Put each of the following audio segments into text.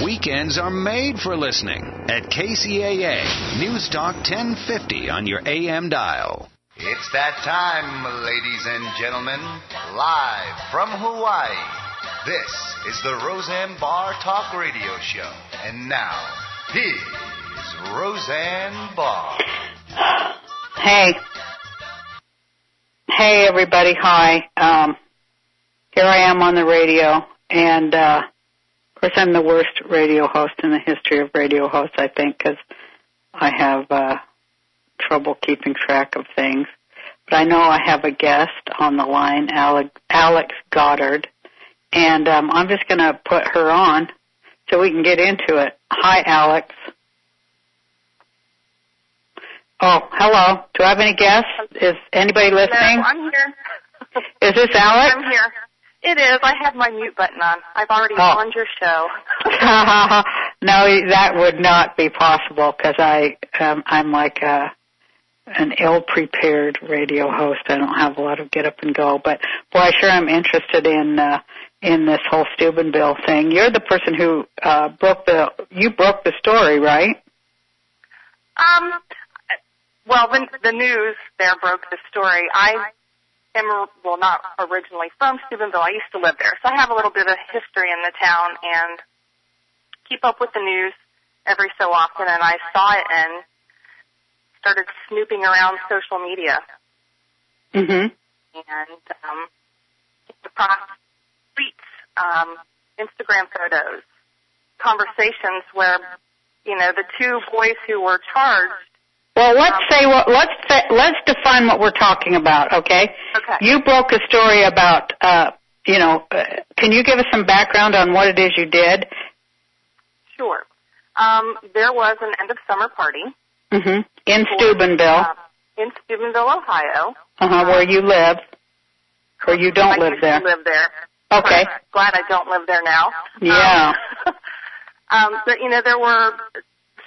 Weekends are made for listening at KCAA News Talk 1050 on your AM dial. It's that time, ladies and gentlemen, live from Hawaii. This is the Roseanne Barr Talk Radio Show. And now, here's Roseanne Barr. Hey. Hey, everybody. Hi. Here I am on the radio, and of course I'm the worst radio host in the history of radio hosts, I think, because I have trouble keeping track of things. But I know I have a guest on the line, Alex Goddard, and I'm just going to put her on so we can get into it. Hi, Alex. Oh, hello. Do I have any guests? Is anybody listening? No, I'm here. Is this Alex? I'm here. It is. I have my mute button on. I've already on your show. No, that would not be possible because I'm like an ill-prepared radio host. I don't have a lot of get up and go. But boy, I sure am interested in this whole Steubenville thing. You're the person who broke the story, right? Well, the news there broke the story. I am, not originally from Steubenville. I used to live there. So I have a little bit of history in the town and keep up with the news every so often. And I saw it and started snooping around social media. Mm-hmm. And across tweets, Instagram photos, conversations where, the two boys who were charged. Well, let's define what we're talking about, okay? Okay. You broke a story about, can you give us some background on what it is you did? Sure. There was an end-of-summer party. Mm-hmm. In Steubenville. In Steubenville, Ohio. Where you live. Or you don't live there. I live there. Okay. I'm glad I don't live there now. Yeah. But, there were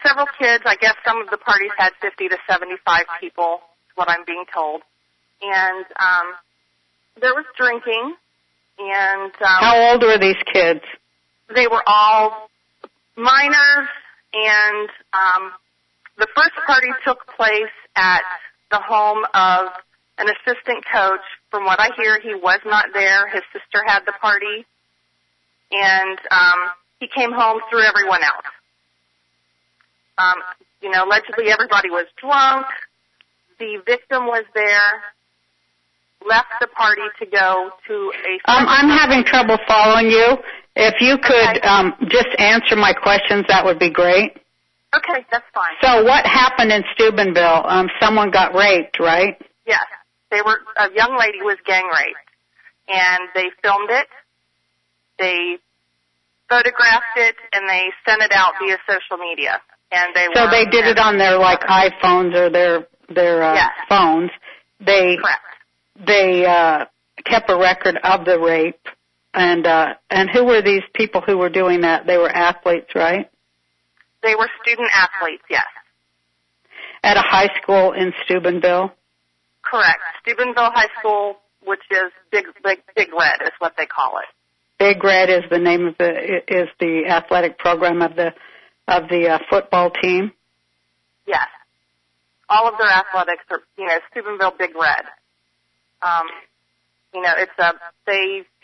several kids. I guess some of the parties had 50 to 75 people, is what I'm being told. And there was drinking. And how old were these kids? They were all minors. And the first party took place at the home of an assistant coach. From what I hear, he was not there. His sister had the party. And he came home, threw everyone out. Allegedly everybody was drunk. The victim was there, left the party to go to a... I'm having trouble following you. If you could just answer my questions, that would be great. Okay, that's fine. So what happened in Steubenville? Someone got raped, right? Yes. A young lady was gang raped, and they filmed it, they photographed it, and they sent it out via social media. And they did it on their iPhones or their yes. phones. Correct. They kept a record of the rape, and who were these people who were doing that? They were athletes, right? They were student athletes, yes. At a high school in Steubenville? Correct. Steubenville High School, which is Big Red, is what they call it. Big Red is the name of the athletic program of the football team? Yes. All of their athletics are, Steubenville Big Red.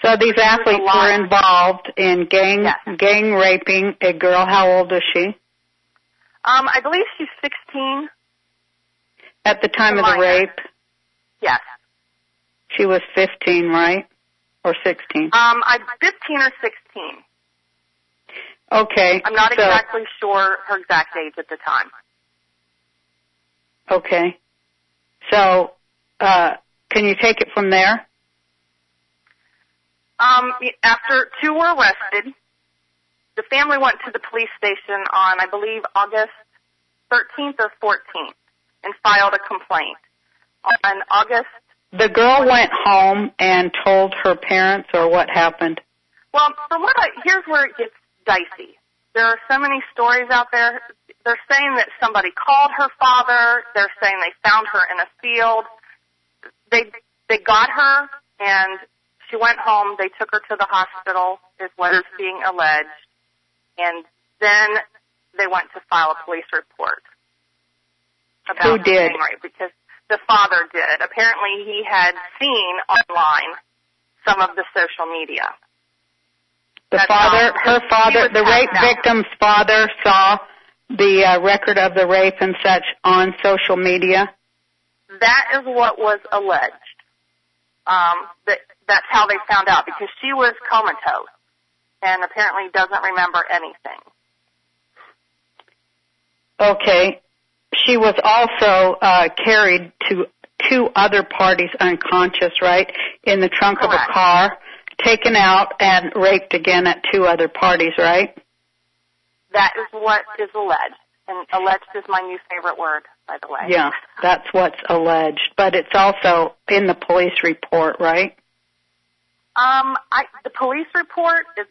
So these athletes were involved in gang raping a girl. How old is she? I believe she's 16. At the time of the rape? Yes. She was 15, right? Or 16? 15 or 16. Okay. I'm not exactly sure her exact age at the time. Okay. So, can you take it from there? After two were arrested, the family went to the police station on, I believe, August 13th or 14th and filed a complaint. On August... The girl went home and told her parents, or what happened? Well, here's where it gets dicey. There are so many stories out there. They're saying that somebody called her father. They're saying they found her in a field. They got her, and she went home. They took her to the hospital, is what is being alleged. And Then they went to file a police report about Who did? gang rape because the father did. Apparently, he had seen online some of the social media. The rape victim's father saw the record of the rape and such on social media? That is what was alleged. That's how they found out, because she was comatose and apparently doesn't remember anything. Okay. She was also carried to 2 other parties unconscious, right, in the trunk Correct. of a car, taken out and raped again at 2 other parties, right? That is what is alleged. And alleged is my new favorite word, by the way. Yeah, that's what's alleged. But it's also in the police report, right? The police report is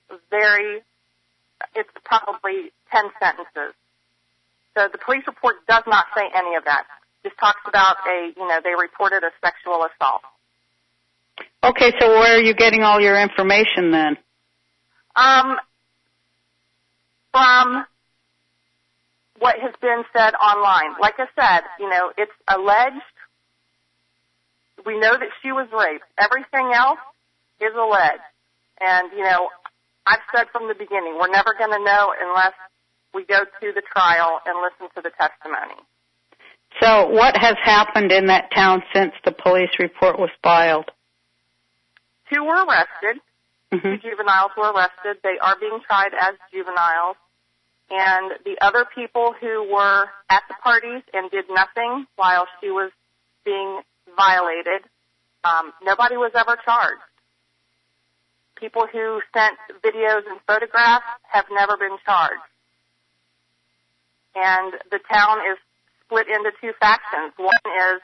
it's probably 10 sentences. So the police report does not say any of that. It just talks about they reported a sexual assault. Okay, so where are you getting all your information then? From what has been said online. Like I said, it's alleged. We know that she was raped. Everything else is alleged. And, I've said from the beginning, we're never going to know unless we go to the trial and listen to the testimony. So what has happened in that town since the police report was filed? 2 were arrested. Mm-hmm. 2 juveniles were arrested. They are being tried as juveniles. And the other people who were at the parties and did nothing while she was being violated, nobody was ever charged. People who sent videos and photographs have never been charged. And the town is split into 2 factions. One is,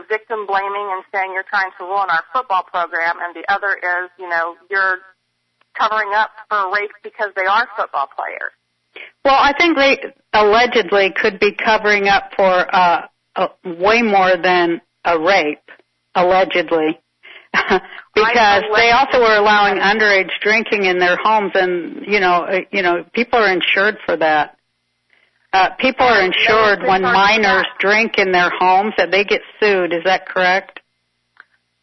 victim blaming and saying you're trying to ruin our football program, and the other is, you're covering up for rape because they are football players. Well, I think they allegedly could be covering up for way more than a rape, allegedly. Because they also were allowing underage drinking in their homes, and people are insured for that. People are insured when minors drink in their homes, that they get sued. Is that correct?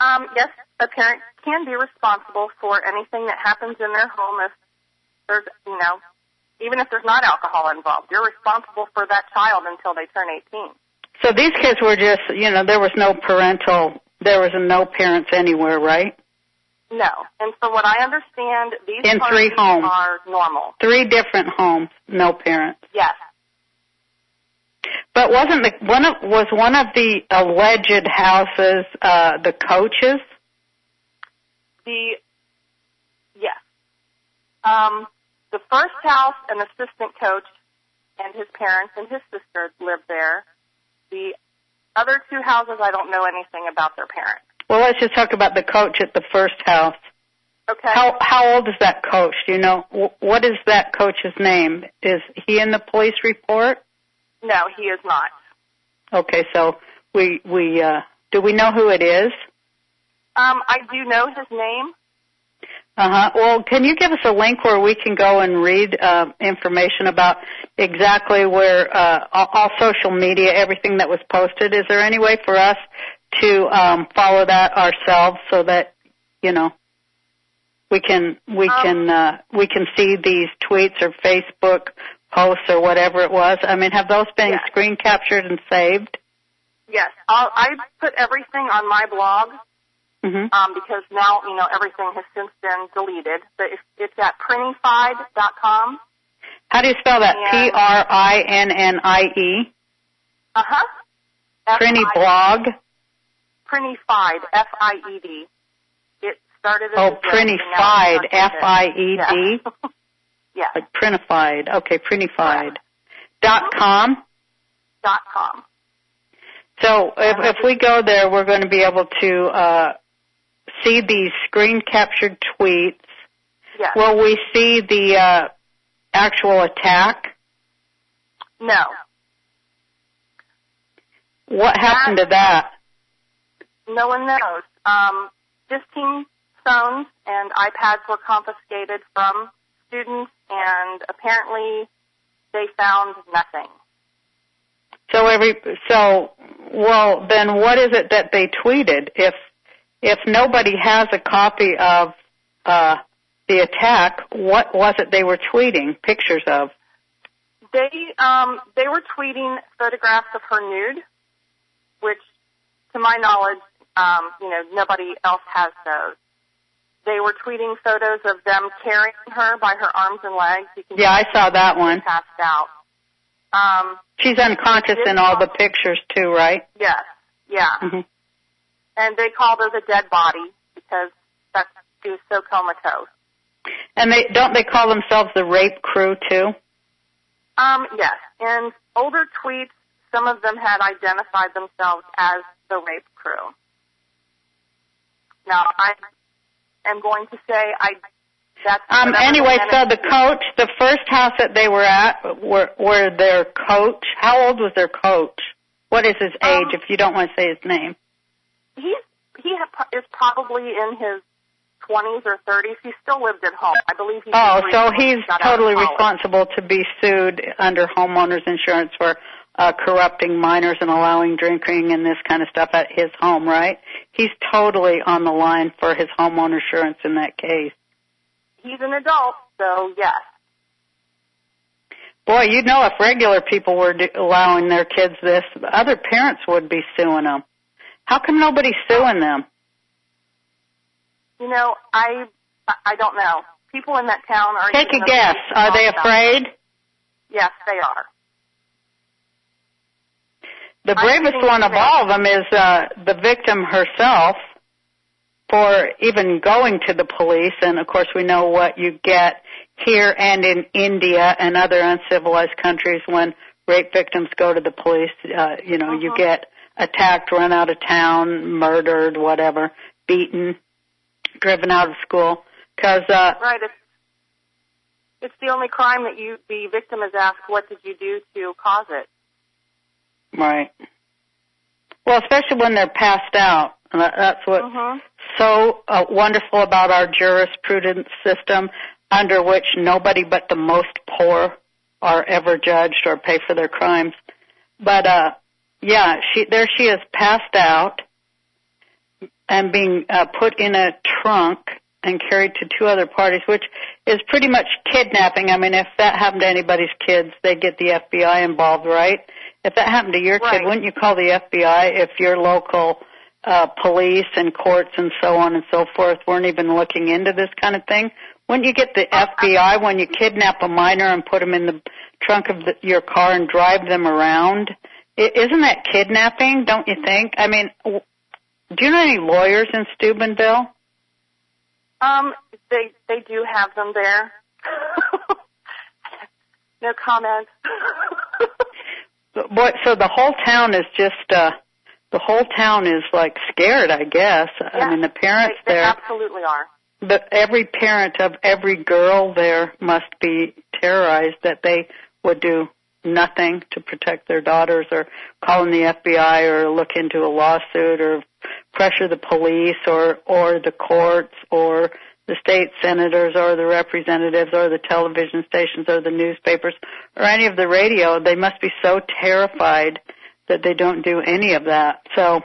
Yes, a parent can be responsible for anything that happens in their home if there's, even if there's not alcohol involved. You're responsible for that child until they turn 18. So these kids were just, there was no parents anywhere, right? No. And from what I understand, these in 3 homes are normal. 3 different homes, no parents. Yes. But was one of the alleged houses the coach's? Yes. The first house, an assistant coach and his parents and his sister lived there. The other 2 houses, I don't know anything about their parents. Well, let's just talk about the coach at the first house. Okay. How old is that coach? Do you know? What is that coach's name? Is he in the police report? No, he is not. Okay, so we do we know who it is? I do know his name. Well, can you give us a link where we can go and read information about exactly where all social media, everything that was posted? Is there any way for us to follow that ourselves so that we can see these tweets or Facebook posts or whatever it was? I mean, have those been screen captured and saved? Yes, I put everything on my blog. Mm-hmm. Because now, everything has since been deleted. But it's at prinnified.com. How do you spell that? Prinnie? Prinnie blog? Prinnified, F-I-E-D. It started as Prinnified, F-I-E-D? Yeah. Like Prinnified. Okay, Prinnified. .com? .com. So if we go there, we're going to be able to see these screen-captured tweets. Yes. Will we see the actual attack? No. What happened to that? No one knows. 15 phones and iPads were confiscated from students, and apparently they found nothing. Well, then what is it that they tweeted? If nobody has a copy of the attack, what was it they were tweeting pictures of? They were tweeting photographs of her nude, which, to my knowledge, nobody else has those. They were tweeting photos of them carrying her by her arms and legs. Yeah, I saw that one. Passed out. She's unconscious in all the pictures too, right? Yes, yeah. Mm-hmm. And they called her the dead body because she was so comatose. And don't they call themselves the rape crew too? Yes. In older tweets, some of them had identified themselves as the rape crew. Now, I am going to say that's anyway, so the first house that they were at, were their coach. How old was their coach? What is his age, if you don't want to say his name? He is probably in his 20s or 30s. He still lived at home. I believe he's so he's totally responsible to be sued under homeowners insurance for corrupting minors and allowing drinking and this kind of stuff at his home, right? He's totally on the line for his homeowner insurance in that case. He's an adult, so yes. Boy, if regular people were allowing their kids this, other parents would be suing them. How come nobody's suing them? I don't know. People in that town are... Take a guess. Are they afraid? Yes, they are. The bravest one of all of them is the victim herself for even going to the police. And, of course, we know what you get here and in India and other uncivilized countries when rape victims go to the police. You get attacked, run out of town, murdered, whatever, beaten, driven out of school. Right. It's the only crime that the victim is asked, what did you do to cause it? Right. Well, especially when they're passed out. That's what's so wonderful about our jurisprudence system, under which nobody but the most poor are ever judged or pay for their crimes. But, there she is passed out and being put in a trunk and carried to two other parties, which is pretty much kidnapping. I mean, if that happened to anybody's kids, they'd get the FBI involved, right? If that happened to your kid, wouldn't you call the FBI if your local police and courts and so on and so forth weren't even looking into this kind of thing? Wouldn't you get the FBI when you kidnap a minor and put them in the trunk of your car and drive them around? Isn't that kidnapping, don't you think? I mean, do you know any lawyers in Steubenville? They do have them there. No comment. So the whole town is like scared, I guess. Yeah, I mean, the parents they there absolutely are. But every parent of every girl there must be terrorized that they would do nothing to protect their daughters, or call in the FBI, or look into a lawsuit, or pressure the police, or the courts, or the state senators, or the representatives, or the television stations, or the newspapers, or any of the radio. They must be so terrified that they don't do any of that. So,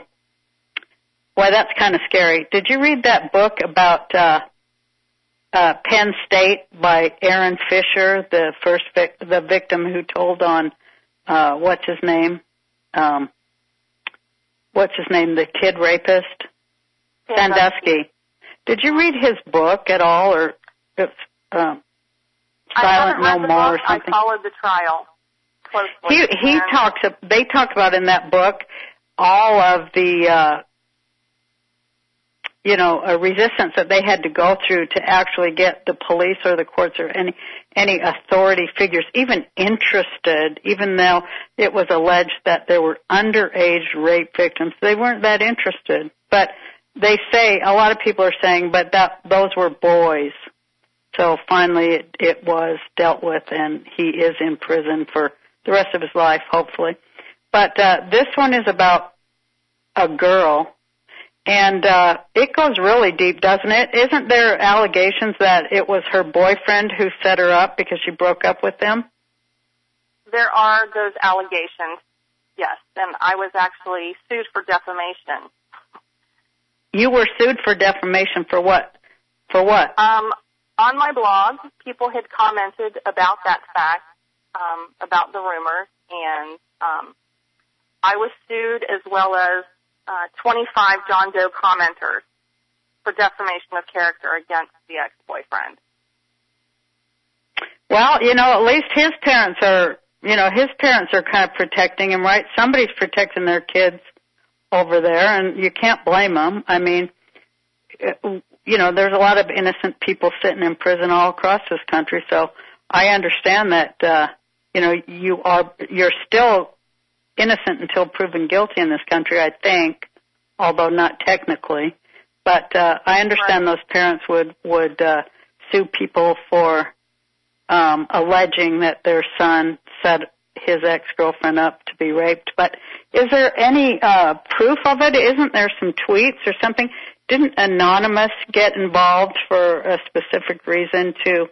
boy, that's kind of scary. Did you read that book about Penn State by Aaron Fisher, the victim who told on what's his name, the kid rapist, Sandusky? Did you read his book at all, or Silent No More or something? I followed the trial closely. They talk about in that book all of the resistance that they had to go through to actually get the police or the courts or any authority figures even interested, even though it was alleged that there were underage rape victims. They weren't that interested. But they say, a lot of people are saying, but those were boys. So finally it was dealt with, and he is in prison for the rest of his life, hopefully. But this one is about a girl. And it goes really deep, doesn't it? Isn't there allegations that it was her boyfriend who set her up because she broke up with him? There are those allegations, yes. And I was actually sued for defamation. You were sued for defamation for what? For what? On my blog, people had commented about that fact, about the rumors, and I was sued as well as 25 John Doe commenters for defamation of character against the ex-boyfriend. Well, at least his parents are kind of protecting him, right? Somebody's protecting their kids over there, and you can't blame them. I mean, there's a lot of innocent people sitting in prison all across this country, so I understand that, you're still innocent until proven guilty in this country, I think, although not technically. But I understand those parents would sue people for alleging that their son set his ex-girlfriend up to be raped. But is there any proof of it? Isn't there some tweets or something? Didn't Anonymous get involved for a specific reason to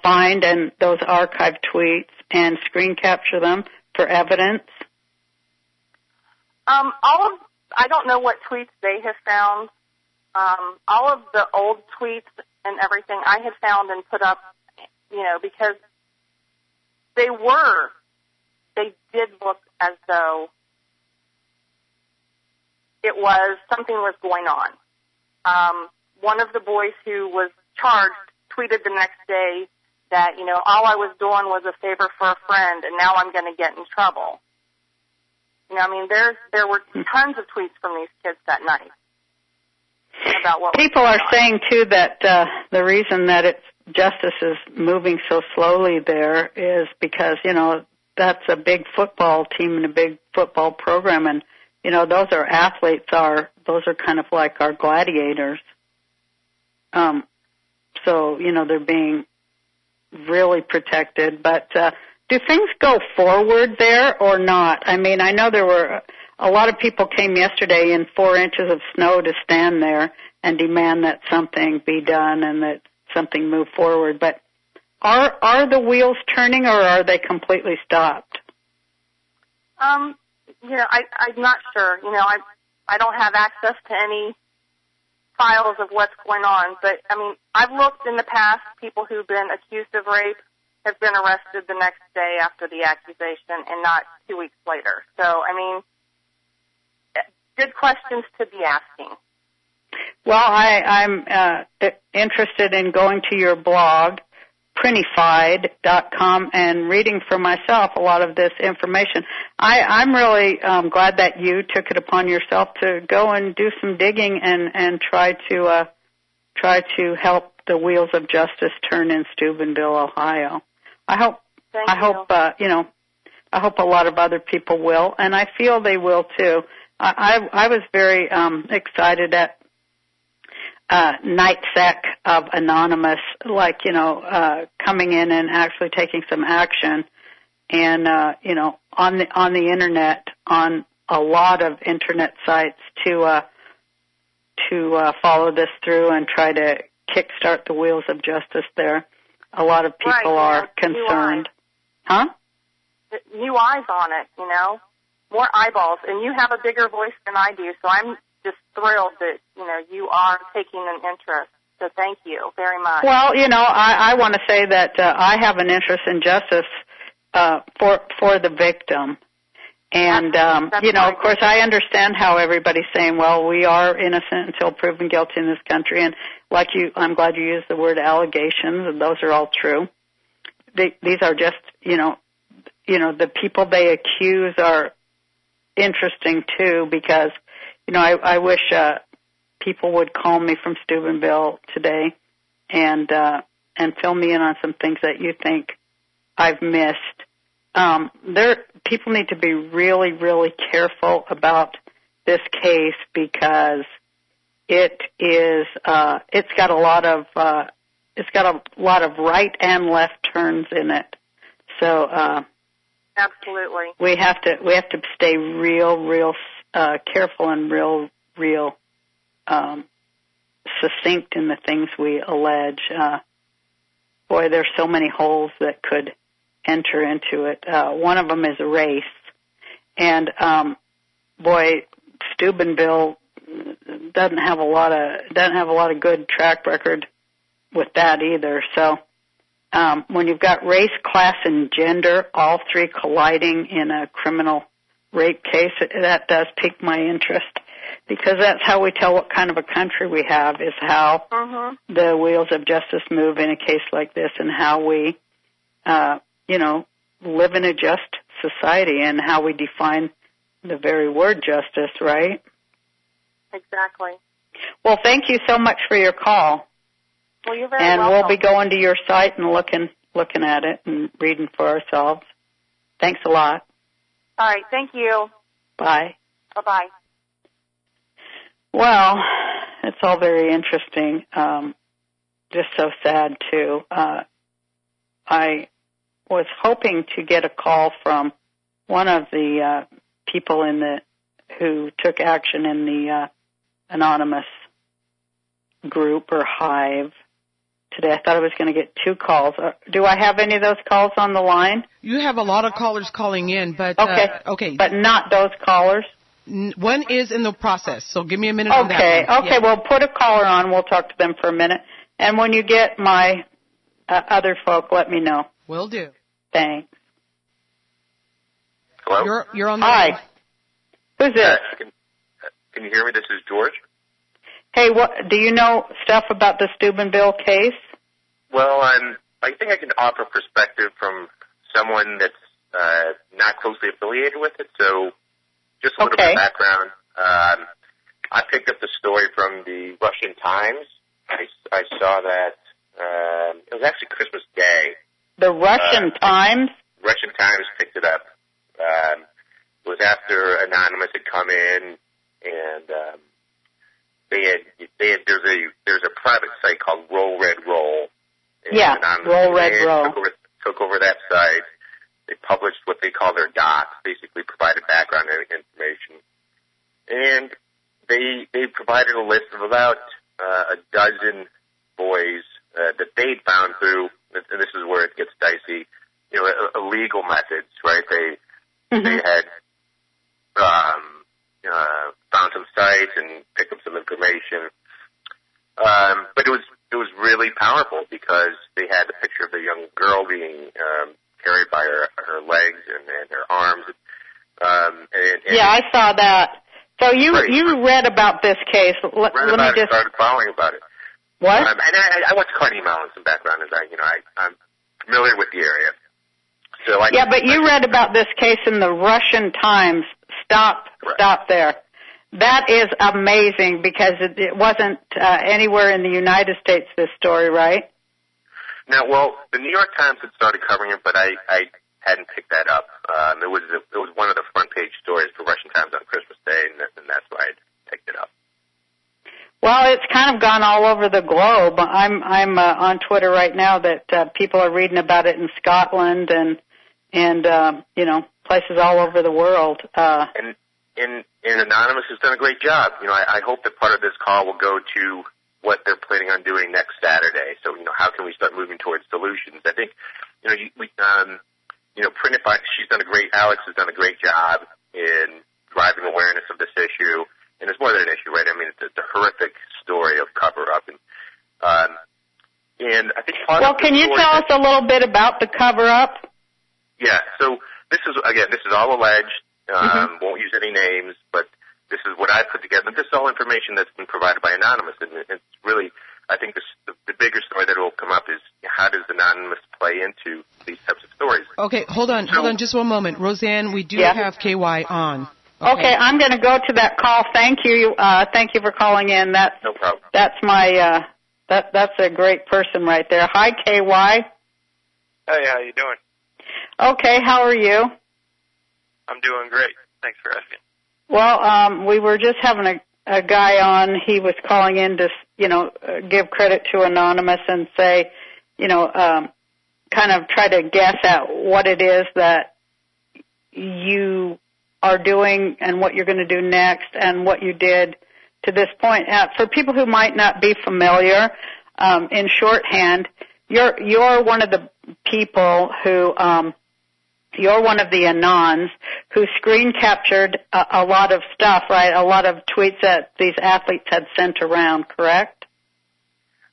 find those archived tweets and screen capture them for evidence? I don't know what tweets they have found. All of the old tweets and everything I had found and put up, because they did look as though something was going on. One of the boys who was charged tweeted the next day that, all I was doing was a favor for a friend, and now I'm going to get in trouble. There were tons of tweets from these kids that night about what people are saying too that the reason that justice is moving so slowly there is because that's a big football team and a big football program, and those are athletes. Those are kind of like our gladiators. So they're being really protected, but. Do things go forward there or not? I mean, I know there were a lot of people came yesterday in 4 inches of snow to stand there and demand that something be done and that something move forward. But are the wheels turning or are they completely stopped? I'm not sure. I don't have access to any files of what's going on. But, I've looked in the past, people who've been accused of rape have been arrested the next day after the accusation and not 2 weeks later. So, good questions to be asking. Well, I'm interested in going to your blog, Printified.com, and reading for myself a lot of this information. I'm really glad that you took it upon yourself to go and do some digging and try to help the wheels of justice turn in Steubenville, Ohio. I hope a lot of other people will, and I feel they will too. I was very excited at NightSec of Anonymous, coming in and actually taking some action, and on the internet, on a lot of internet sites to follow this through and try to kickstart the wheels of justice there. A lot of people are concerned. Huh? New eyes on it, more eyeballs, and you have a bigger voice than I do, so I'm just thrilled that, you are taking an interest. So thank you very much. Well, I want to say that I have an interest in justice for the victim. And, of course, I understand how everybody's saying, well, we are innocent until proven guilty in this country. And I'm glad you used the word allegations, and those are all true. These are just, the people they accuse are interesting, too, because, I wish people would call me from Steubenville today and fill me in on some things that you think I've missed. People need to be really, really careful about this case because it's got a lot of right and left turns in it. So absolutely, we have to stay real careful and real succinct in the things we allege. Boy, there's so many holes that could enter into it. One of them is race. And, boy, Steubenville doesn't have a lot of good track record with that either. So, when you've got race, class, and gender, all three colliding in a criminal rape case, that does pique my interest, because that's how we tell what kind of a country we have, is how the wheels of justice move in a case like this, and how we, live in a just society, and how we define the very word justice, right? Exactly. Well, thank you so much for your call. Well, you're very welcome. And we'll be going to your site and looking at it and reading for ourselves. Thanks a lot. All right. Thank you. Bye. Bye-bye. Well, it's all very interesting. Just so sad, too. I was hoping to get a call from one of the people who took action in the anonymous group or hive today. I thought I was going to get 2 calls. Do I have any of those calls on the line? You have a lot of callers calling in, but okay, but not those callers. One is in the process, so give me a minute on that one. Okay, well, put a caller on. We'll talk to them for a minute. And when you get my other folk, let me know. Will do. Thanks. Hello? You're on the Hi. line. Who's this? Can you hear me? This is George. Hey, do you know stuff about the Steubenville case? Well, I think I can offer perspective from someone that's not closely affiliated with it. So just a little bit of background. I picked up the story from the Russian Times. I saw that it was actually Christmas Day. The Russian Times? Russian Times picked it up. It was after Anonymous had come in, and there's a private site called Roll Red Roll. Yeah, Roll Red Roll. Took over that site. They published what they call their docs, basically provided background information. And they provided a list of about a dozen boys that they'd found through, and this is where it gets dicey, illegal methods, right? They had found some sites and picked up some information. But it was really powerful because they had a picture of the young girl being carried by her legs and her arms. Yeah, I saw that. So you read about this case. Let me just started following about it. What? And I went to Carnegie Mellon, some background, as I'm familiar with the area. So but you read about this case in the Russian Times. Stop there. That is amazing because it wasn't anywhere in the United States, this story, right? Now, well, the New York Times had started covering it, but I hadn't picked that up. It was one of the front page stories for Russian Times on Christmas Day, and that's why I picked it up. Well, it's kind of gone all over the globe. I'm on Twitter right now that people are reading about it in Scotland and places all over the world. And Anonymous has done a great job. I hope that part of this call will go to what they're planning on doing next Saturday. So, how can we start moving towards solutions? I think, Alex has done a great job in driving awareness of this issue. And it's more than an issue, right? I mean, it's a horrific story of cover-up. And I think can you tell us a little bit about the cover-up? Yeah, so this is all alleged. Won't use any names, but this is what I put together. This is all information that's been provided by Anonymous, and it's really, I think the bigger story that will come up is how does Anonymous play into these types of stories? Okay, hold on just one moment. Roseanne, we do have KY on. Okay, I'm going to go to that call. Thank you. Thank you for calling in. No problem. That's my, that's a great person right there. Hi, KY. Hey, how you doing? Okay, how are you? I'm doing great. Thanks for asking. Well, we were just having a guy on. He was calling in to, give credit to Anonymous and say, kind of try to guess at what it is that you are doing and what you're going to do next and what you did to this point. For people who might not be familiar, in shorthand, you're one of the people who you're one of the Anons who screen captured a lot of stuff, right? A lot of tweets that these athletes had sent around, correct?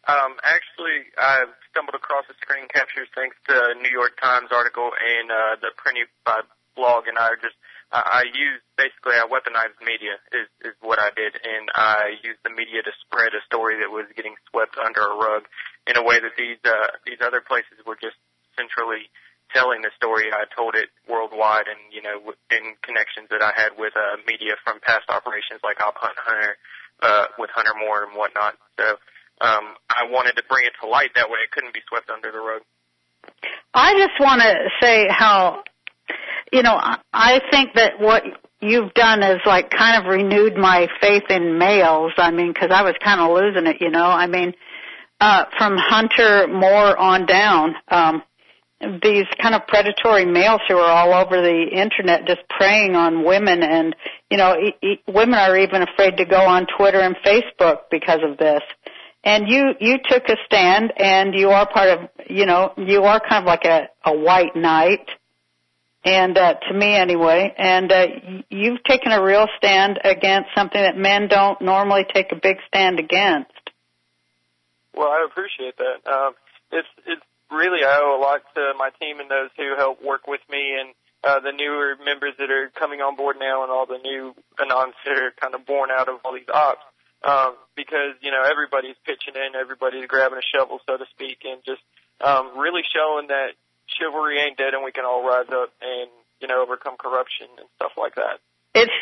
Actually, I stumbled across the screen captures thanks to a New York Times article and the Printy blog, and I weaponized media is what I did, and I used the media to spread a story that was getting swept under a rug in a way that these other places were just centrally telling the story. I told it worldwide, and in connections that I had with media from past operations like Op Hunt Hunter, with Hunter Moore and whatnot. So I wanted to bring it to light that way it couldn't be swept under the rug. I just want to say how, I think that what you've done is like kind of renewed my faith in males. I mean, because I was kind of losing it, I mean, from Hunter Moore on down, these kind of predatory males who are all over the internet just preying on women, and women are even afraid to go on Twitter and Facebook because of this. And you took a stand, and you are part of, you are kind of like a white knight, and to me anyway, and you've taken a real stand against something that men don't normally take a big stand against. Well, I appreciate that. It's really, I owe a lot to my team and those who help work with me, and the newer members that are coming on board now, and all the new Anons that are kind of born out of all these ops. Because, everybody's pitching in, everybody's grabbing a shovel, so to speak, and just really showing that chivalry ain't dead and we can all rise up and, overcome corruption and stuff like that. It's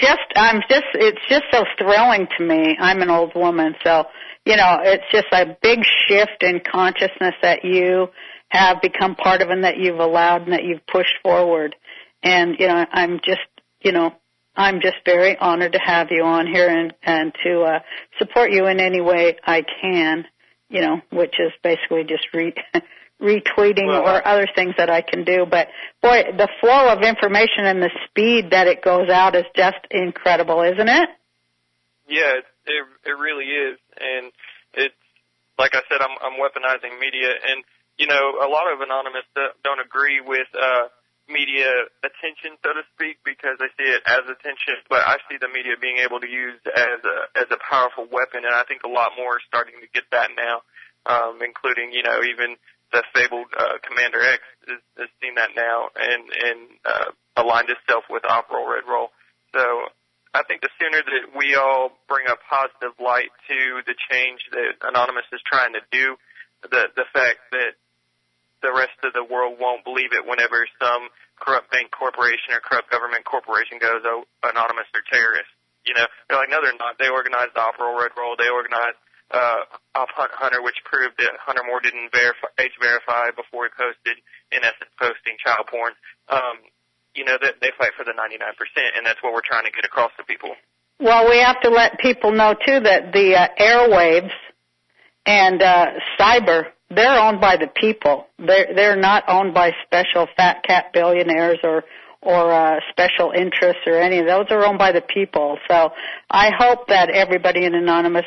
just so thrilling to me. I'm an old woman, so, it's just a big shift in consciousness that you have become part of and that you've allowed and that you've pushed forward. And, I'm just very honored to have you on here and to support you in any way I can, which is basically just retweeting or other things that I can do. But, boy, the flow of information and the speed that it goes out is just incredible, isn't it? Yeah, it really is. And it's, like I said, I'm weaponizing media. And, a lot of Anonymous don't agree with media attention, so to speak, because they see it as attention, but I see the media being able to use as a powerful weapon, and I think a lot more are starting to get that now, including, even the fabled Commander X has seen that now and aligned itself with Op-Roll, Red Roll. So I think the sooner that we all bring a positive light to the change that Anonymous is trying to do, the fact that the rest of the world won't believe it whenever some corrupt bank corporation or corrupt government corporation goes, oh, Anonymous are terrorists. They're like, no, they're not. They organized Op-Roll, Red Roll. They organized Op Hunt Hunter, which proved that Hunter Moore didn't verify before he posted, in essence, posting child porn. That they fight for the 99%, and that's what we're trying to get across to people. Well, we have to let people know, too, that the airwaves and cyber, they're owned by the people. They're not owned by special fat cat billionaires or special interests or any of those. Are owned by the people. So I hope that everybody in Anonymous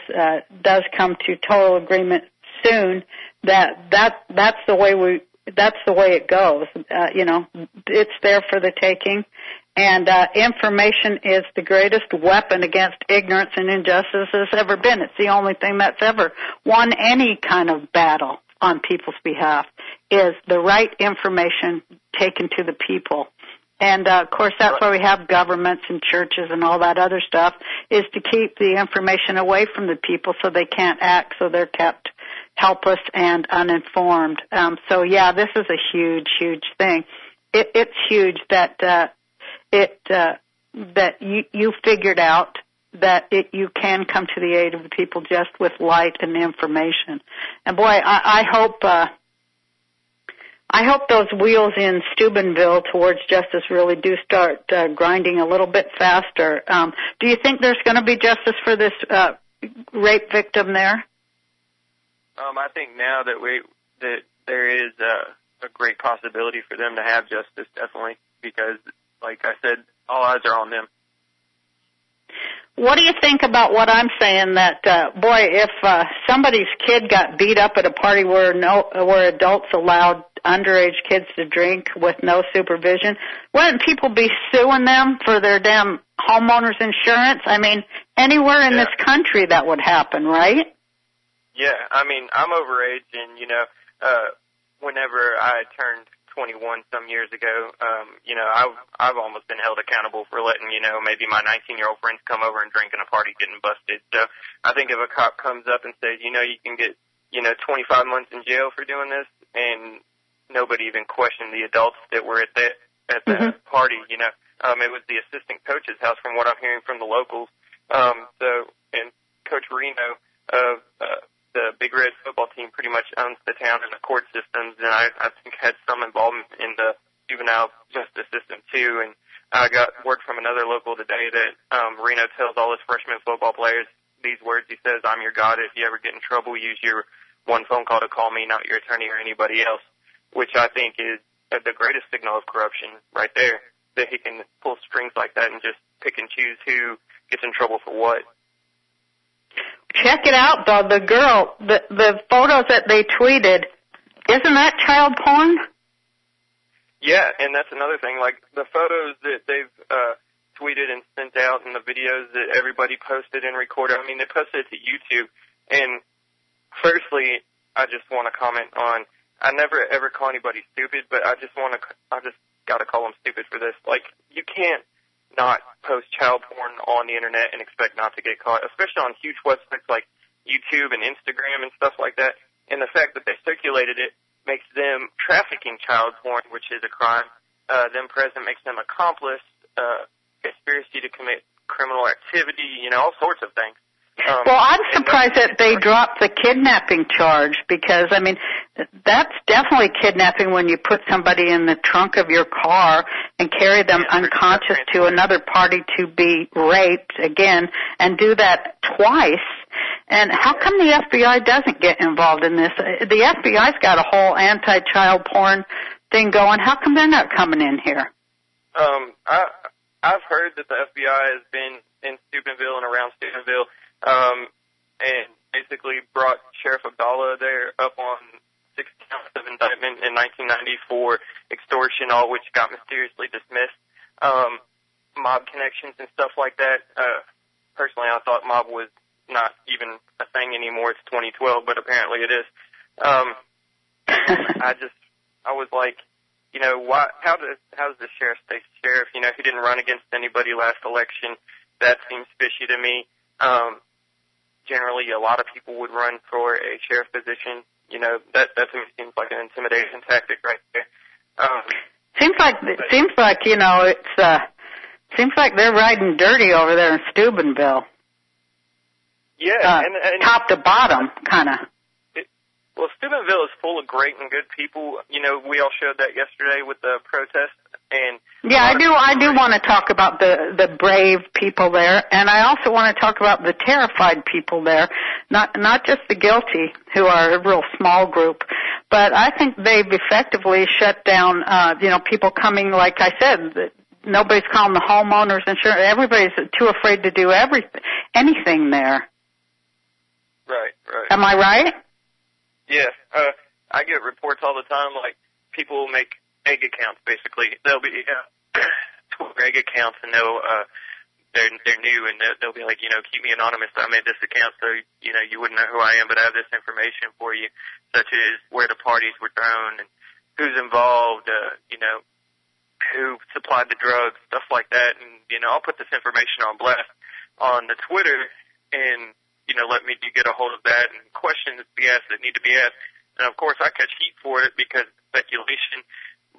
does come to total agreement soon that's the way it goes. It's there for the taking. And information is the greatest weapon against ignorance and injustice has ever been. It's the only thing that's ever won any kind of battle on people's behalf, is the right information taken to the people. And, of course, that's why we have governments and churches and all that other stuff, is to keep the information away from the people so they can't act, so they're kept helpless and uninformed. So, yeah, this is a huge, huge thing. It's huge that that you figured out that you can come to the aid of the people just with light and information. And boy, I hope those wheels in Steubenville towards justice really do start grinding a little bit faster. Do you think there's going to be justice for this rape victim there? I think now that there is a great possibility for them to have justice, definitely, because, like I said, all eyes are on them. What do you think about what I'm saying? That boy, if somebody's kid got beat up at a party where adults allowed underage kids to drink with no supervision, wouldn't people be suing them for their damn homeowners insurance? I mean, anywhere in this country that would happen, right? Yeah, I mean, I'm overage, and whenever I turned 21 some years ago, I've almost been held accountable for letting, maybe my 19-year-old friends come over and drink in a party getting busted. So I think if a cop comes up and says, you can get, 25 months in jail for doing this, and nobody even questioned the adults that were at the party, it was the assistant coach's house from what I'm hearing from the locals. And Coach Reno of the Big Red football team pretty much owns the town and the court systems, and I think had some involvement in the juvenile justice system too. And I got word from another local today that Reno tells all his freshman football players these words. He says, "I'm your God. If you ever get in trouble, use your one phone call to call me, not your attorney or anybody else," which I think is the greatest signal of corruption right there, that he can pull strings like that and just pick and choose who gets in trouble for what. Check it out, though. The girl, the photos that they tweeted, isn't that child porn? Yeah, and that's another thing. Like the photos that they've tweeted and sent out and the videos that everybody posted and recorded, I mean, they posted it to YouTube. And firstly, I just want to comment on, I never ever call anybody stupid, but I just got to call them stupid for this. Like, you can't not post child porn on the internet and expect not to get caught, especially on huge websites like YouTube and Instagram and stuff like that. And the fact that they circulated it makes them trafficking child porn, which is a crime. Them present makes them accomplice, conspiracy to commit criminal activity, all sorts of things. Well, I'm surprised that they dropped the kidnapping charge because, I mean, that's definitely kidnapping when you put somebody in the trunk of your car and carry them unconscious to another party to be raped again and do that twice. And how come the FBI doesn't get involved in this? The FBI's got a whole anti-child porn thing going. How come they're not coming in here? I've heard that the FBI has been in Steubenville and around Steubenville, and basically brought Sheriff Abdallah there up on 6 counts of indictment in 1990 for extortion, all which got mysteriously dismissed. Mob connections and stuff like that. Personally, I thought mob was not even a thing anymore. It's 2012, but apparently it is. I was like, why? How does the sheriff stay sheriff? He didn't run against anybody last election. That seems fishy to me. Generally, a lot of people would run for a sheriff position. That to me seems like an intimidation tactic right there. Seems like they're riding dirty over there in Steubenville. Yeah, and top to bottom, kind of. Well, Steubenville is full of great and good people. We all showed that yesterday with the protest. And yeah, I do want to talk about the brave people there, and I also want to talk about the terrified people there, not just the guilty, who are a real small group, but I think they've effectively shut down, people coming, like I said, nobody's calling the homeowners insurance. Everybody's too afraid to do anything there. Right. Am I right? Yeah. I get reports all the time, like people make egg accounts, basically. They'll be Twitter egg accounts, and they're new, and they'll be like, keep me anonymous. I made this account so, you wouldn't know who I am, but I have this information for you, such as where the parties were thrown and who's involved, who supplied the drugs, stuff like that. And, I'll put this information on blast on the Twitter and, let me get a hold of that and questions be asked that need to be asked. And, of course, I catch heat for it because it's speculation.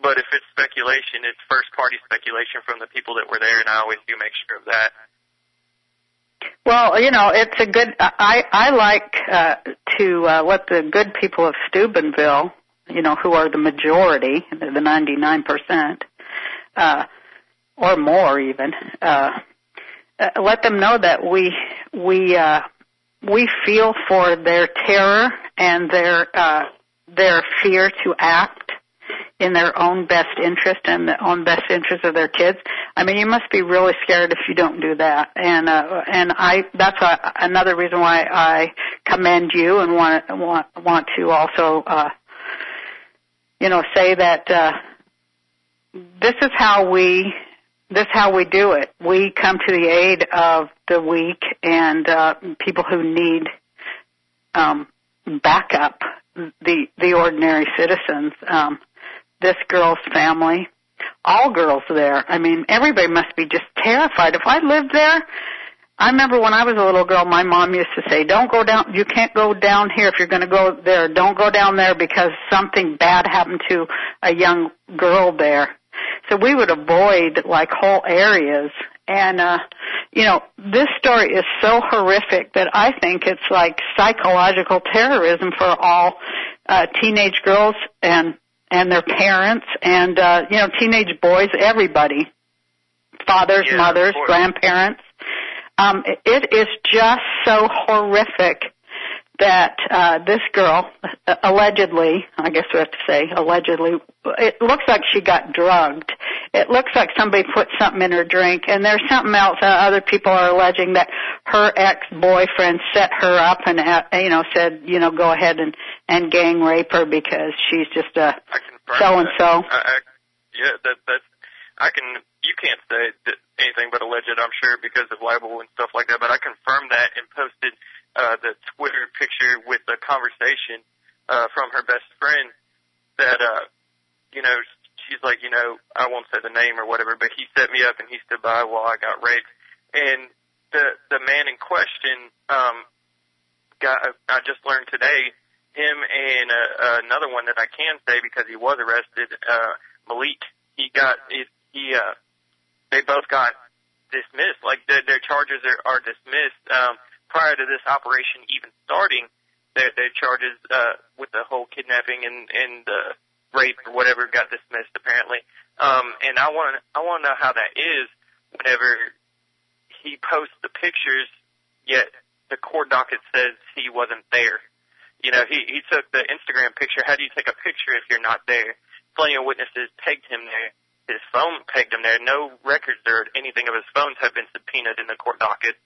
But if it's speculation, it's first-party speculation from the people that were there, and I always do make sure of that. Well, it's a good. I like to let the good people of Steubenville, who are the majority, the 99%, or more even, let them know that we feel for their terror and their fear to act in their own best interest and the own best interest of their kids. I mean, you must be really scared if you don't do that. And that's another reason why I commend you and want to also, say that this is how we do it. We come to the aid of the weak and people who need backup, the ordinary citizens. This girl's family, all girls there. I mean, everybody must be just terrified. If I lived there, I remember when I was a little girl, my mom used to say, don't go down, you can't go down here if you're going to go there. Don't go down there because something bad happened to a young girl there. So we would avoid, like, whole areas. And, this story is so horrific that I think it's like psychological terrorism for all teenage girls and their parents and, teenage boys, everybody, fathers, mothers, grandparents. It is just so horrific that this girl, allegedly, I guess we have to say allegedly, it looks like she got drugged. It looks like somebody put something in her drink, and there's something else. Other people are alleging that her ex-boyfriend set her up and, said, go ahead and gang rape her because she's just a so-and-so. You can't say anything but alleged, I'm sure, because of libel and stuff like that, but I confirmed that and posted the Twitter picture with the conversation from her best friend that, she's like, I won't say the name or whatever, but he set me up and he stood by while I got raped. And the man in question, I just learned today, him and another one that I can say because he was arrested, Malik, they both got dismissed. Like their charges are dismissed. Prior to this operation even starting, their charges with the whole kidnapping and rape or whatever got dismissed apparently. And I want to know how that is whenever he posts the pictures, yet the court docket says he wasn't there. He took the Instagram picture. How do you take a picture if you're not there? Plenty of witnesses pegged him there. His phone pegged him there. No records or anything of his phones have been subpoenaed in the court docket.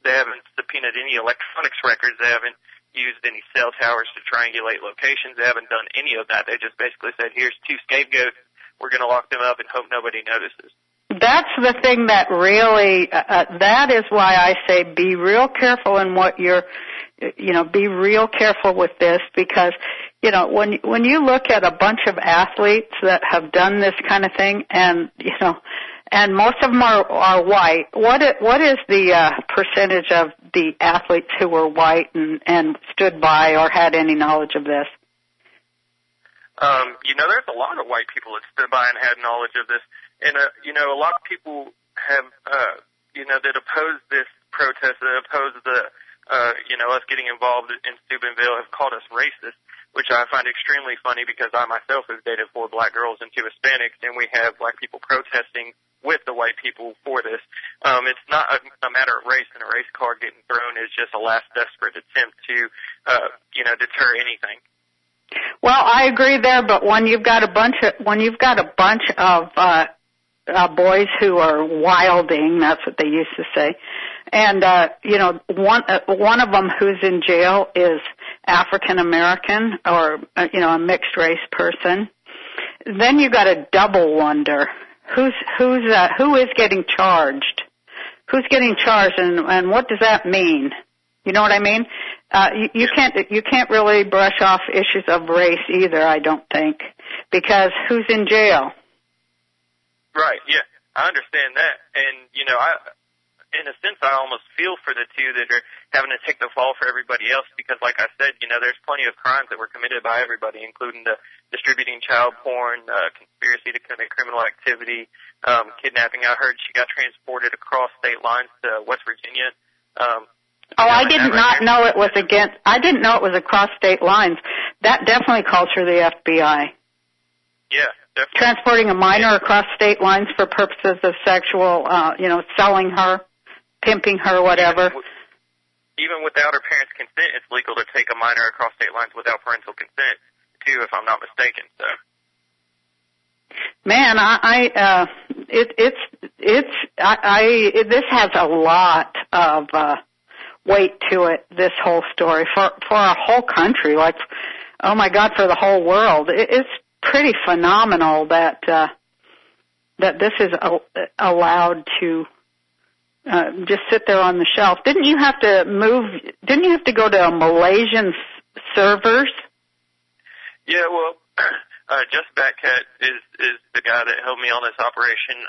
They haven't subpoenaed any electronics records. They haven't used any cell towers to triangulate locations. They haven't done any of that. They just basically said, here's 2 scapegoats. We're going to lock them up and hope nobody notices. That's the thing that really, that is why I say be real careful in what you're, be real careful with this because, when you look at a bunch of athletes that have done this kind of thing and, and most of them are white, what is the percentage of the athletes who were white and stood by or had any knowledge of this? There's a lot of white people that stood by and had knowledge of this. And, a lot of people have, that oppose this protest, that oppose us getting involved in Steubenville have called us racist, which I find extremely funny because I myself have dated 4 black girls and 2 Hispanics, and we have black people protesting with the white people for this. It's not a matter of race, and a race card getting thrown is just a last desperate attempt to, deter anything. Well, I agree there, but when you've got a bunch of boys who are wilding, that's what they used to say, and one of them who's in jail is African American or a mixed race person. Then you got a double wonder who is getting charged? Who's getting charged, and what does that mean? You know what I mean? You can't really brush off issues of race either, I don't think, because who's in jail? Right, yeah, I understand that. And, in a sense, I almost feel for the 2 that are having to take the fall for everybody else because, like I said, there's plenty of crimes that were committed by everybody, including the distributing child porn, conspiracy to commit criminal activity, kidnapping. I heard she got transported across state lines to West Virginia. I did not know it was I didn't know it was across state lines. That definitely calls for the FBI. Yeah, definitely. Transporting a minor across state lines for purposes of sexual, selling her, pimping her, whatever. Even without her parents' consent, it's legal to take a minor across state lines without parental consent, too, if I'm not mistaken. So. Man, This has a lot of weight to it. This whole story for our whole country, like, oh my God, for the whole world. It's pretty phenomenal that this is allowed to just sit there on the shelf. Didn't you have to go to Malaysian servers? Yeah, well, Just Batcat is the guy that helped me on this operation.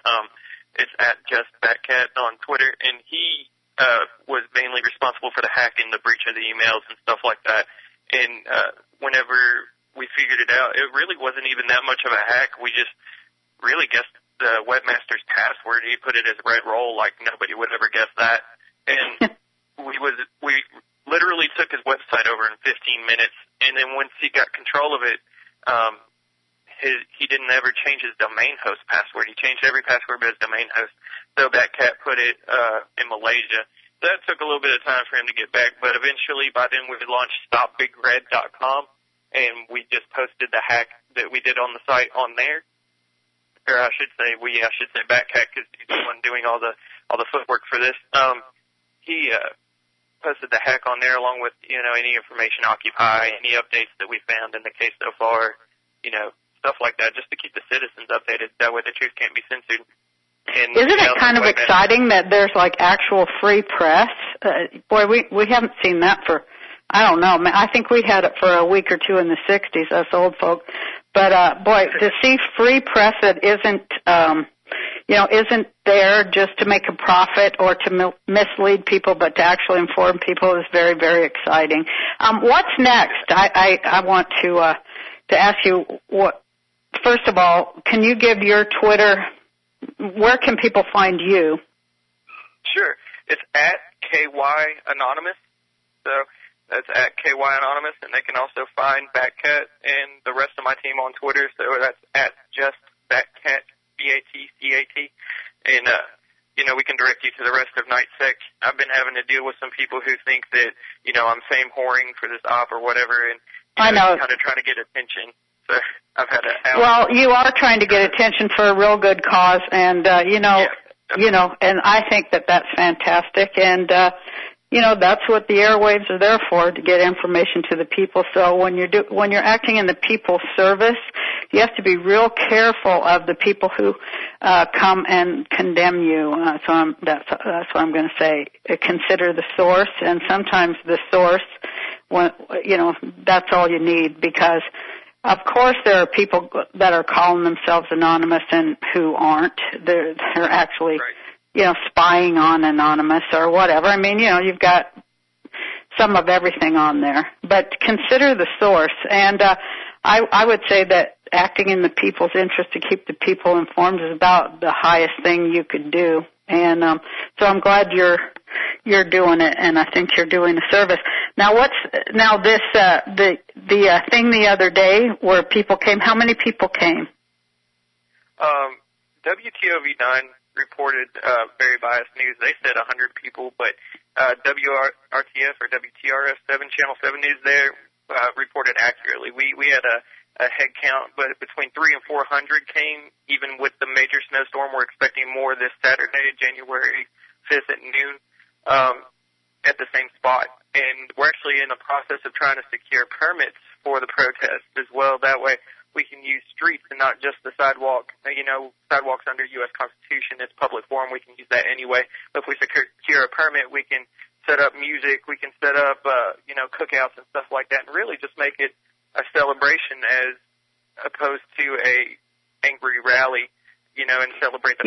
It's at Just Batcat on Twitter, and he was mainly responsible for the hacking, the breach of the emails, and stuff like that. And whenever we figured it out, it really wasn't even that much of a hack. We just really guessed the webmaster's password. He put it as red roll, like nobody would ever guess that. And we literally took his website over in 15 minutes, and then once he got control of it, he didn't ever change his domain host password. He changed every password but his domain host. So Batcat put it in Malaysia. So that took a little bit of time for him to get back, but eventually by then we launched StopBigRed.com, and we just posted the hack that we did on the site on there. Or I should say Batcat, because he's the one doing all the footwork for this. He posted the hack on there along with, any information Occupy, any updates that we found in the case so far, stuff like that, just to keep the citizens updated. That way the truth can't be censored. And isn't it kind of exciting that there's like actual free press? Boy, we haven't seen that for, I don't know. I think we had it for a week or two in the 60s, us old folk. But, boy, to see free press that isn't there just to make a profit or to mislead people, but to actually inform people is very, very exciting. What's next? I want to ask you what. First of all, can you give your Twitter? Where can people find you? Sure, it's at KY Anonymous. So that's at KY Anonymous, and they can also find Batcat and the rest of my team on Twitter. So that's at Just Batcat, BATCAT. And, we can direct you to the rest of NightSec. I've been having to deal with some people who think that, I'm fame whoring for this op or whatever, and I know. kind of trying to get attention. So I've had to. Well, you are trying to get attention for a real good cause, and and I think that's fantastic, and that's what the airwaves are there for, to get information to the people. So when you're acting in the people's service, you have to be real careful of the people who come and condemn you. That's what I'm going to say. Consider the source, and sometimes the source, that's all you need, because of course there are people that are calling themselves anonymous and who aren't. They're actually, spying on Anonymous or whatever. I mean, you've got some of everything on there. But consider the source. And I would say that acting in the people's interest to keep the people informed is about the highest thing you could do. And so I'm glad you're doing it, and I think you're doing a service. Now, the thing the other day where people came? How many people came? WTOV9 reported very biased news. They said 100 people, but WRTF or WTRF7 Channel 7 News there reported accurately. We had a head count, but between 300 and 400 came. Even with the major snowstorm, we're expecting more this Saturday, January 5th at noon, at the same spot. And we're actually in the process of trying to secure permits for the protest as well. That way we can use streets and not just the sidewalk. Sidewalks under U.S. Constitution, it's public forum. We can use that anyway. But if we secure a permit, we can set up music. We can set up, cookouts and stuff like that, and really just make it a celebration as opposed to a angry rally, and celebrate the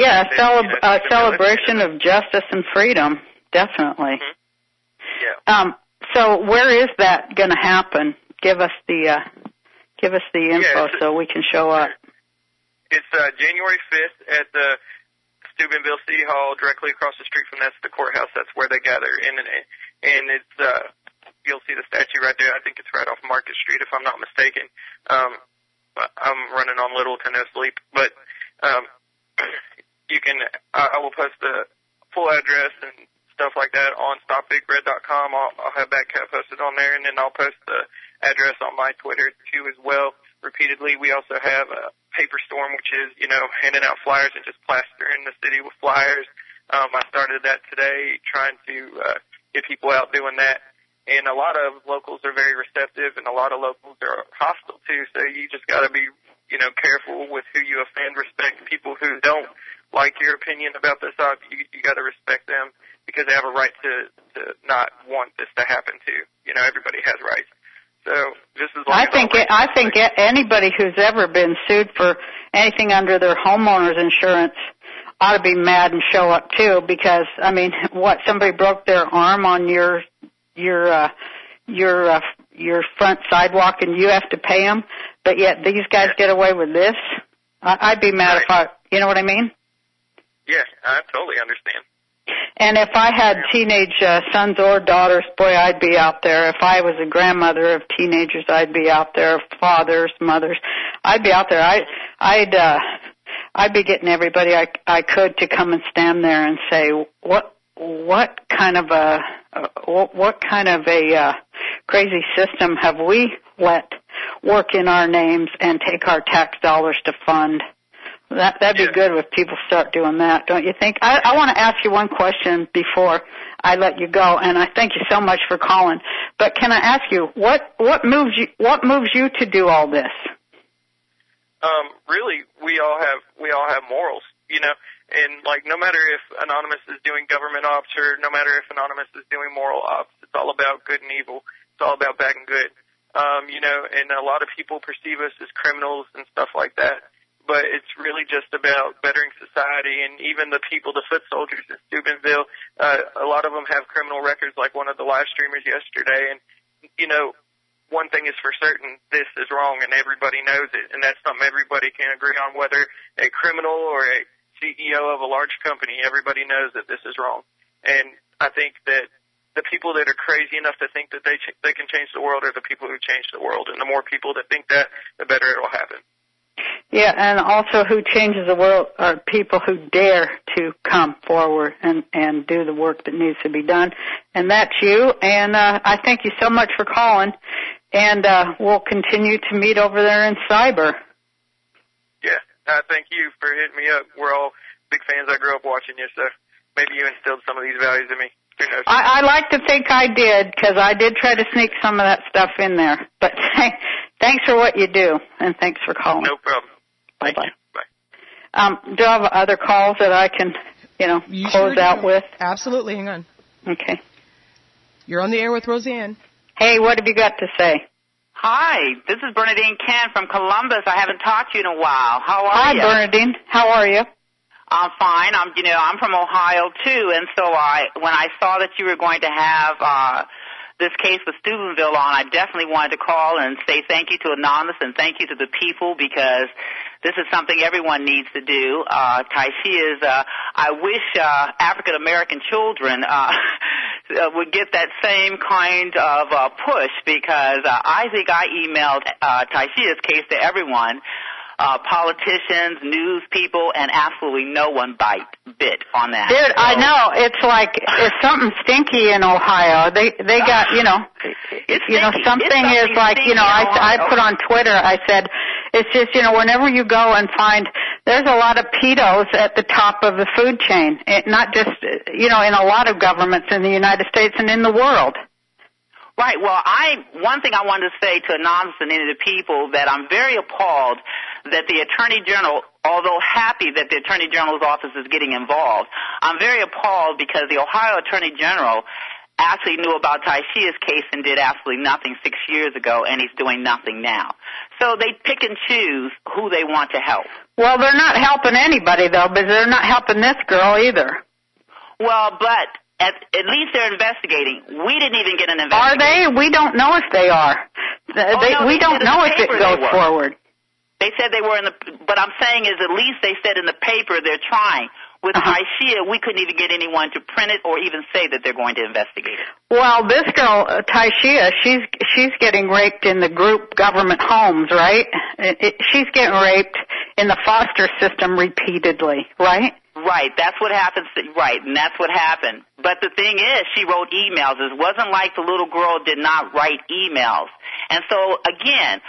celebration of justice and freedom, definitely. Mm-hmm. Yeah. So where is that going to happen? Give us the info so we can show up. It's January 5th at the Steubenville City Hall, directly across the street from that's the courthouse. That's where they gather, and it's you'll see the statue right there. I think it's right off Market Street, if I'm not mistaken. I'm running on little to no sleep, but you can. I will post the full address and stuff like that on StopBigRed.com. I'll have Batcat posted on there, and then I'll post the address on my Twitter too as well. Repeatedly, we also have paper storm, which is, handing out flyers and just plastering the city with flyers. I started that today, trying to get people out doing that. And a lot of locals are very receptive, and a lot of locals are hostile, too. So you just got to be, careful with who you offend. Respect people who don't like your opinion about this. You got to respect them because they have a right to not want this to happen, too. Everybody has rights. So just as long I think anybody who's ever been sued for anything under their homeowner's insurance ought to be mad and show up too, because somebody broke their arm on your front sidewalk and you have to pay them, but yet these guys get away with this. I'd be mad if you know what I mean? Yeah, I totally understand. And if I had teenage sons or daughters, boy, I'd be out there. If I was a grandmother of teenagers, I'd be out there. Fathers, mothers, I'd be out there. I'd be getting everybody I could to come and stand there and say, what kind of a crazy system have we let work in our names and take our tax dollars to fund? That'd be good if people start doing that, don't you think? I want to ask you one question before I let you go, and I thank you so much for calling. But can I ask you what moves you to do all this? Really, we all have morals, and no matter if Anonymous is doing government ops or no matter if Anonymous is doing moral ops, it's all about good and evil. It's all about bad and good. And a lot of people perceive us as criminals and stuff like that. But it's really just about bettering society, and even the people, the foot soldiers in Steubenville, a lot of them have criminal records, like one of the live streamers yesterday. And, one thing is for certain, this is wrong, and everybody knows it, and that's something everybody can agree on, whether a criminal or a CEO of a large company, everybody knows that this is wrong. And I think that the people that are crazy enough to think that they can change the world are the people who change the world, and the more people that think that, the better it will happen. Yeah, and also who changes the world are people who dare to come forward and do the work that needs to be done. And that's you, and I thank you so much for calling, and we'll continue to meet over there in cyber. Yeah, thank you for hitting me up. We're all big fans. I grew up watching you, so maybe you instilled some of these values in me. Who knows? I like to think I did, because I did try to sneak some of that stuff in there. But thanks for what you do, and thanks for calling. No problem. Bye-bye. Bye. Do I have other calls that I can, close out with? Absolutely. Hang on. Okay. You're on the air with Roseanne. Hey, what have you got to say? Hi, this is Bernadine Kent from Columbus. I haven't talked to you in a while. How are you? Hi, Bernadine. How are you? I'm fine. I'm from Ohio too, and so when I saw that you were going to have this case with Steubenville on, I definitely wanted to call and say thank you to Anonymous and thank you to the people, because this is something everyone needs to do. Taishia's, I wish African American children would get that same kind of push, because I think I emailed Taishia's case to everyone. Politicians, news people, and absolutely no one bit on that. Dude, so, I know. It's like it's something stinky in Ohio. They got, something is like, I put on Twitter, I said, it's just, whenever you go and find, there's a lot of pedos at the top of the food chain. Not just, in a lot of governments in the United States and in the world. Right. Well, one thing I wanted to say to Anonymous and any of the people, that I'm very appalled that the Attorney General, although happy that the Attorney General's office is getting involved, I'm very appalled because the Ohio Attorney General actually knew about Taishia's case and did absolutely nothing 6 years ago, and he's doing nothing now. So they pick and choose who they want to help. Well, they're not helping anybody, though, but they're not helping this girl either. Well, but at least they're investigating. We didn't even get an investigation. Are they? We don't know if they are. We don't know if it goes forward. They said they were but I'm saying is at least they said in the paper they're trying. With Taishia, we couldn't even get anyone to print it or even say that they're going to investigate it. Well, this girl, Taishia, she's getting raped in the group government homes, right? She's getting raped in the foster system repeatedly, right? Right, that's what happens. Right, and that's what happened. But the thing is, she wrote emails. It wasn't like the little girl did not write emails. And so, again,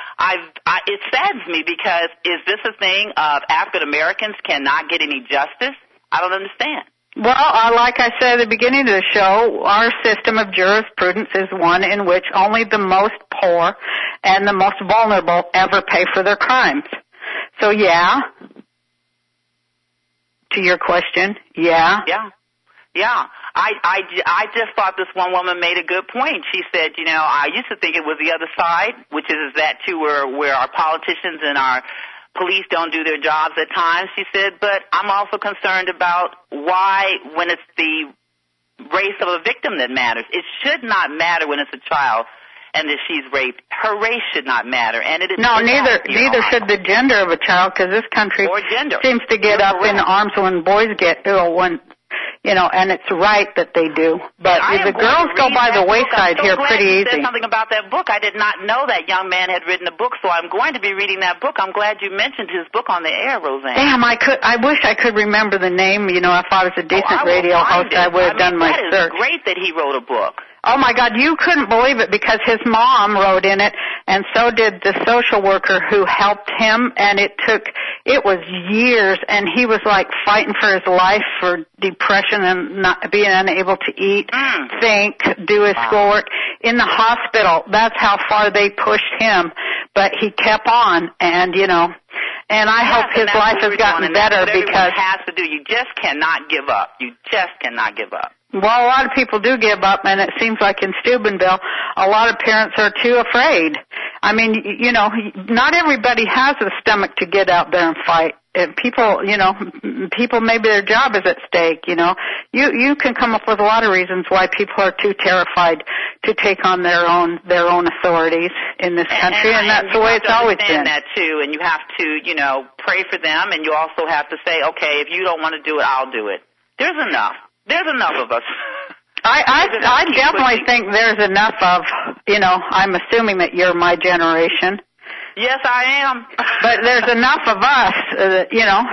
it saddens me because is this a thing of African Americans cannot get any justice? I don't understand. Well, like I said at the beginning of the show, our system of jurisprudence is one in which only the most poor and the most vulnerable ever pay for their crimes. So, yeah. To your question, yeah. Yeah. I just thought this one woman made a good point. She said, I used to think it was the other side, which is that too where our politicians and our police don't do their jobs at times. She said, but I'm also concerned about why when it's the race of a victim that matters. It should not matter when it's a child and if she's raped. Her race should not matter. And neither should the gender of a child, because this country seems to get up in arms when boys get ill, and it's right that they do. But the girls go by the wayside here pretty easy. You said something about that book. I did not know that young man had written a book, so I'm going to be reading that book. I'm glad you mentioned his book on the air, Roseanne. Damn, I wish I could remember the name. If I was a decent radio host, I would have done my search. That is great that he wrote a book. Oh, my God, you couldn't believe it because his mom wrote in it, and so did the social worker who helped him, and it was years, and he was like fighting for his life for depression and not being unable to eat, think, do his schoolwork. In the hospital, that's how far they pushed him, but he kept on, and I hope his life has gotten better because has to do. You just cannot give up. You just cannot give up. Well, a lot of people do give up, and it seems like in Steubenville, a lot of parents are too afraid. I mean, not everybody has the stomach to get out there and fight. And people, maybe their job is at stake, You can come up with a lot of reasons why people are too terrified to take on their own authorities in this country, and that's the way it's always been. That too, and you have to, pray for them, and you also have to say, okay, if you don't want to do it, I'll do it. There's enough. There's enough of us. I definitely think there's enough of, I'm assuming that you're my generation. Yes, I am. But there's enough of us,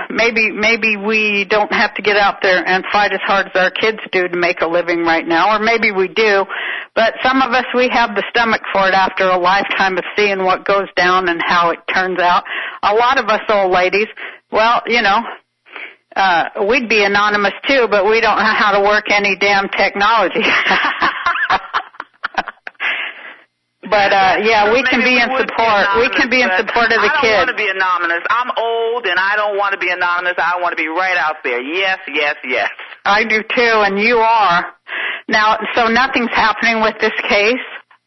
maybe we don't have to get out there and fight as hard as our kids do to make a living right now, or maybe we do. But some of us, we have the stomach for it after a lifetime of seeing what goes down and how it turns out. A lot of us old ladies, well, we'd be anonymous too, but we don't know how to work any damn technology. But we can be in support. We can be in support of the kids. I don't want to be anonymous. I'm old and I don't want to be anonymous. I want to be right out there. Yes, yes, yes. I do too, and you are. Now, so nothing's happening with this case?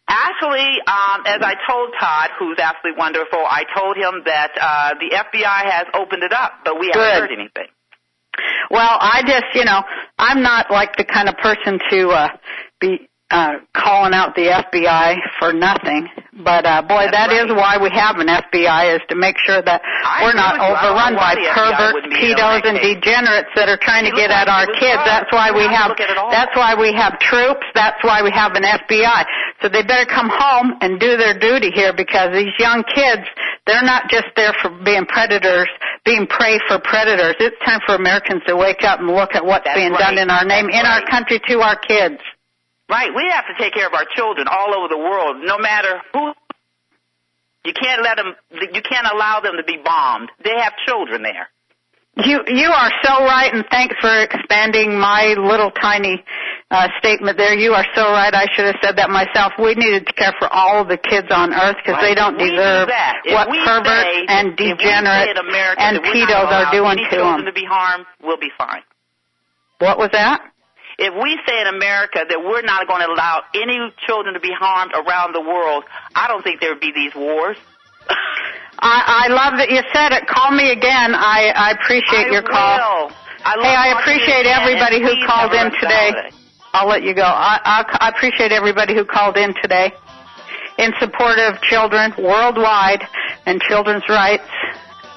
Actually, as I told Todd, who's absolutely wonderful, I told him that the FBI has opened it up, but we haven't heard anything. Well, I just, I'm not like the kind of person to be calling out the FBI for nothing. But, boy, that is why we have an FBI, is to make sure that we're not overrun by perverts, pedos, and degenerates that are trying to get at our kids. That's why we have troops. That's why we have an FBI. So they better come home and do their duty here, because these young kids, they're not just there for being predators, being prey for predators. It's time for Americans to wake up and look at what's being done in our name, in our country, to our kids. Right. We have to take care of our children all over the world, no matter who. You can't allow them to be bombed. They have children there. You are so right, and thanks for expanding my little tiny statement there. You are so right. I should have said that myself. We needed to care for all of the kids on earth, because they don't deserve what perverts and degenerates and pedos are doing to them. Children to be harmed, we'll be fine. What was that? If we say in America that we're not going to allow any children to be harmed around the world, I don't think there would be these wars. I love that you said it. Call me again. I appreciate your call. I appreciate everybody who called in today. I'll let you go. I appreciate everybody who called in today in support of children worldwide and children's rights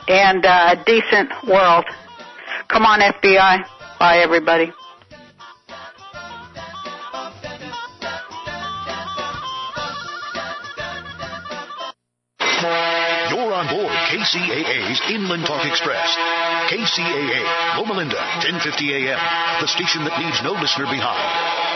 and a decent world. Come on, FBI. Bye, everybody. You're on board KCAA's Inland Talk Express. KCAA, Loma Linda, 1050 AM, the station that leaves no listener behind.